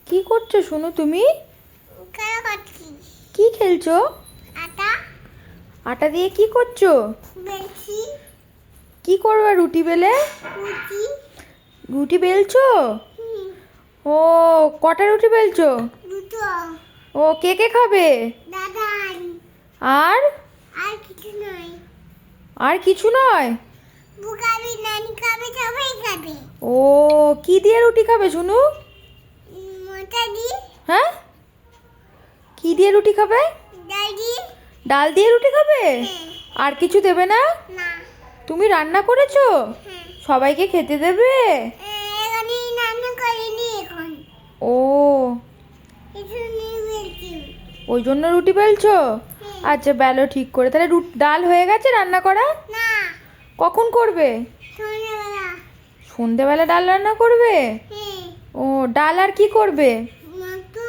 কি করছো শুনু তুমি? খেলা করছি। কি খেলছো? আটা আটা দিয়ে কি করছো? বেলছি। কি করবে রুটি বেলে? রুটি। রুটি বেলছো? হুম, ও, কটা রুটি বেলছো? দুটো। ও, কে কে খাবে? দাদাই। আর আর কিছু নয়। আর কিছু নয়? বুকাবি নানি খাবে, সবাই খাবে। ও, কি দিয়ে রুটি খাবে শুনু? মোটা দি। হ্যাঁ, কি দিয়ে রুটি খাবে? দাদি। ডাল দিয়ে রুটি খাবে? হ্যাঁ। আর কিছু দেবে না? না। তুমি রান্না করেছো? হ্যাঁ। সবাইকে খেতে দেবে? এখানে রান্না করিনি এখন। ও, কিছু নিয়ে বেলছি। ওই জন্য রুটি বেলছো? হ্যাঁ। আচ্ছা, বেলো ঠিক করে। তাহলে ডাল হয়ে গেছে রান্না করা? না। কখন করবে? সন্ধ্যাবেলা। সন্ধেবেলা ডাল রান্না করবে? হ্যাঁ। ও, ডাল আর কি করবে? মতো।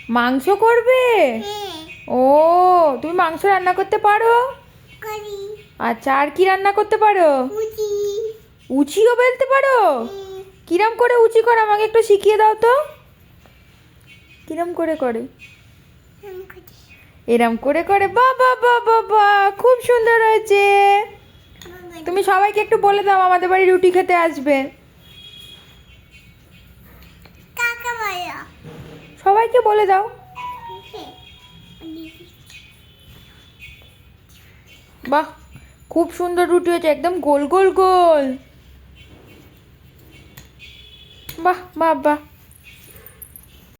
মাংস করবে? হ্যাঁ। ও, তুমি মাংস রান্না করতে পারো? করি। আচ্ছা, আর কি রান্না করতে পারো? উচি। উচিও বেলতে পারো? কিরম করে উচি করে আমাকে একটু শিখিয়ে দাও তো। কিরম করে করে? এরম করে করে? বাবা বাবা বা, খুব সুন্দর হয়েছে। তুমি সবাইকে একটু বলে দাও আমাদের বাড়ি রুটি খেতে আসবে। কাকা বলো। সবাইকে বলে দাও। বাহ, খুব সুন্দর রুটি হয়েছে, একদম গোল গোল গোল। বাহ বাহ বাহ।